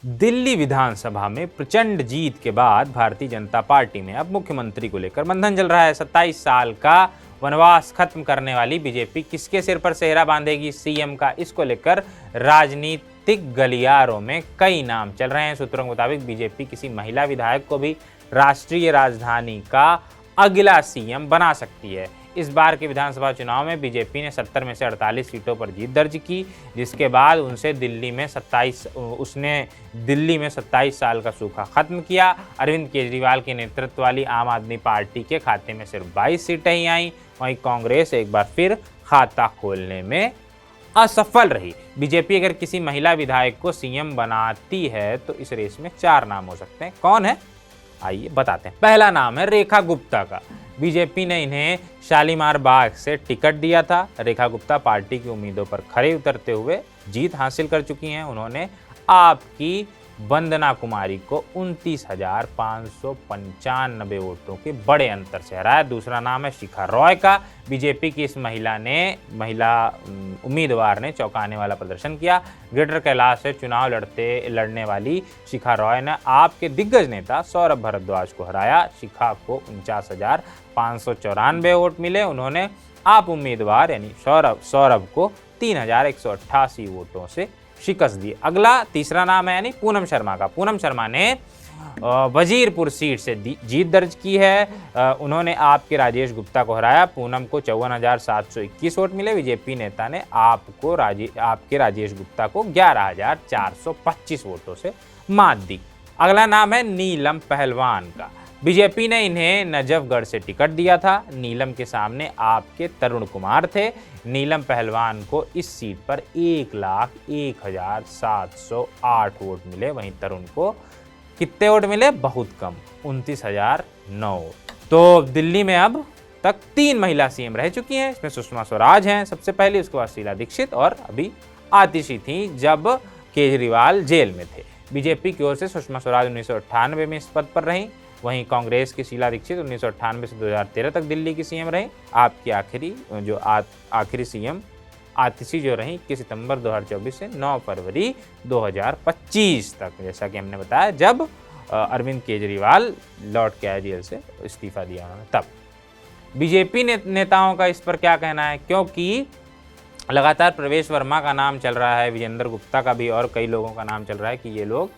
दिल्ली विधानसभा में प्रचंड जीत के बाद भारतीय जनता पार्टी में अब मुख्यमंत्री को लेकर मंथन चल रहा है। 27 साल का वनवास खत्म करने वाली बीजेपी किसके सिर पर सेहरा बांधेगी सीएम का, इसको लेकर राजनीतिक गलियारों में कई नाम चल रहे हैं। सूत्रों के मुताबिक बीजेपी किसी महिला विधायक को भी राष्ट्रीय राजधानी का अगला सीएम बना सकती है। इस बार के विधानसभा चुनाव में बीजेपी ने 70 में से 48 सीटों पर जीत दर्ज की, जिसके बाद उसने दिल्ली में 27 साल का सूखा खत्म किया। अरविंद केजरीवाल के नेतृत्व वाली आम आदमी पार्टी के खाते में सिर्फ 22 सीटें ही आईं। वहीं कांग्रेस एक बार फिर खाता खोलने में असफल रही। बीजेपी अगर किसी महिला विधायक को सीएम बनाती है तो इस रेस में 4 नाम हो सकते हैं। कौन है, आइए बताते हैं। पहला नाम है रेखा गुप्ता का। बीजेपी ने इन्हें शालीमार बाग से टिकट दिया था। रेखा गुप्ता पार्टी की उम्मीदों पर खरे उतरते हुए जीत हासिल कर चुकी हैं। उन्होंने आपकी वंदना कुमारी को 29,595 वोटों के बड़े अंतर से हराया। दूसरा नाम है शिखा रॉय का। बीजेपी की इस महिला उम्मीदवार ने चौंकाने वाला प्रदर्शन किया। ग्रेटर कैलाश से चुनाव लड़ने वाली शिखा रॉय ने आपके दिग्गज नेता सौरभ भारद्वाज को हराया। शिखा को 49,594 वोट मिले। उन्होंने आप उम्मीदवार यानी सौरभ को 3,188 वोटों से शिकस्त दी। तीसरा नाम है यानी पूनम शर्मा का। पूनम शर्मा ने वजीरपुर सीट से जीत दर्ज की है। उन्होंने आपके राजेश गुप्ता को हराया। पूनम को 54,721 वोट मिले। बीजेपी नेता ने आपके राजेश गुप्ता को 11,425 वोटों से मात दी। अगला नाम है नीलम पहलवान का। बीजेपी ने इन्हें नजफगढ़ से टिकट दिया था। नीलम के सामने आपके तरुण कुमार थे। नीलम पहलवान को इस सीट पर 1,01,708 वोट मिले। वहीं तरुण को कितने वोट मिले, बहुत कम, 29,009 वोट। तो दिल्ली में अब तक 3 महिला सीएम रह चुकी हैं। इसमें सुषमा स्वराज हैं सबसे पहले, उसके बाद शीला दीक्षित और अभी आतिशी थी जब केजरीवाल जेल में थे। बीजेपी की ओर से सुषमा स्वराज 1998 में इस पद पर रहीं। वहीं कांग्रेस की शीला दीक्षित 1998 से 2013 तक दिल्ली की सीएम रही। आपकी आखिरी सीएम आतिशी जो रही 21 सितंबर 2024 से 9 फरवरी 2025 तक, जैसा कि हमने बताया जब अरविंद केजरीवाल लौट के आए जेल से, इस्तीफा दिया उन्होंने तब। बीजेपी नेताओं का इस पर क्या कहना है, क्योंकि लगातार प्रवेश वर्मा का नाम चल रहा है, विजेंद्र गुप्ता का भी और कई लोगों का नाम चल रहा है कि ये लोग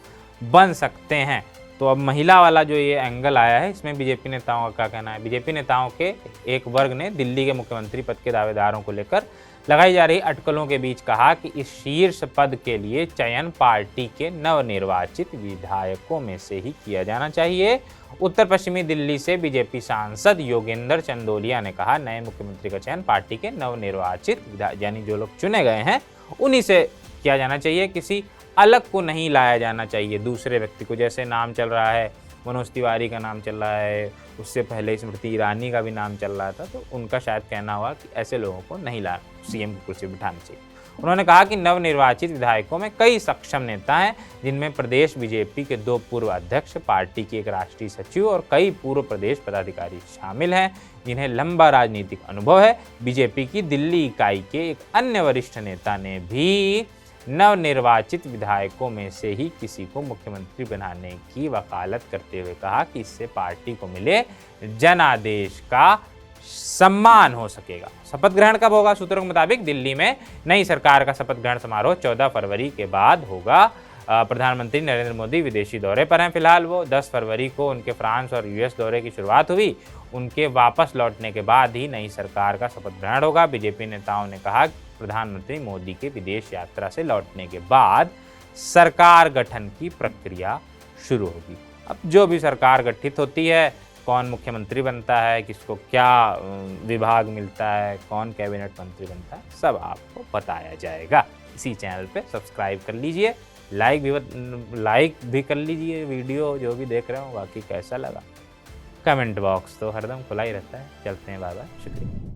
बन सकते हैं। तो अब महिला वाला जो ये एंगल आया है, इसमें बीजेपी नेताओं का क्या कहना है। बीजेपी नेताओं के एक वर्ग ने दिल्ली के मुख्यमंत्री पद के दावेदारों को लेकर लगाई जा रही अटकलों के बीच कहा कि इस शीर्ष पद के लिए चयन पार्टी के नवनिर्वाचित विधायकों में से ही किया जाना चाहिए। उत्तर पश्चिमी दिल्ली से बीजेपी सांसद योगेंद्र चंदोलिया ने कहा, नए मुख्यमंत्री का चयन पार्टी के नवनिर्वाचित विधायक यानी जो लोग चुने गए हैं उन्हीं से किया जाना चाहिए, किसी अलग को नहीं लाया जाना चाहिए, दूसरे व्यक्ति को। जैसे नाम चल रहा है, मनोज तिवारी का नाम चल रहा है, उससे पहले स्मृति ईरानी का भी नाम चल रहा था, तो उनका शायद कहना हुआ कि ऐसे लोगों को नहीं सीएम की कुर्सी बिठानी चाहिए। उन्होंने कहा कि नवनिर्वाचित विधायकों में कई सक्षम नेता हैं, जिनमें प्रदेश बीजेपी के 2 पूर्व अध्यक्ष, पार्टी की एक राष्ट्रीय सचिव और कई पूर्व प्रदेश पदाधिकारी शामिल हैं, जिन्हें लंबा राजनीतिक अनुभव है। बीजेपी की दिल्ली इकाई के एक अन्य वरिष्ठ नेता ने भी नवनिर्वाचित विधायकों में से ही किसी को मुख्यमंत्री बनाने की वकालत करते हुए कहा कि इससे पार्टी को मिले जनादेश का सम्मान हो सकेगा। शपथ ग्रहण कब होगा? सूत्रों के मुताबिक दिल्ली में नई सरकार का शपथ ग्रहण समारोह 14 फरवरी के बाद होगा। प्रधानमंत्री नरेंद्र मोदी विदेशी दौरे पर हैं फिलहाल। वो 10 फरवरी को उनके फ्रांस और यूएस दौरे की शुरुआत हुई। उनके वापस लौटने के बाद ही नई सरकार का शपथ ग्रहण होगा। बीजेपी नेताओं ने कहा प्रधानमंत्री मोदी के विदेश यात्रा से लौटने के बाद सरकार गठन की प्रक्रिया शुरू होगी। अब जो भी सरकार गठित होती है, कौन मुख्यमंत्री बनता है, किसको क्या विभाग मिलता है, कौन कैबिनेट मंत्री बनता है, सब आपको बताया जाएगा। इसी चैनल पे सब्सक्राइब कर लीजिए, लाइक भी कर लीजिए वीडियो जो भी देख रहे हो। बाकी कैसा लगा, कमेंट बॉक्स तो हरदम खुला ही रहता है। चलते हैं, बाय बाय, शुक्रिया।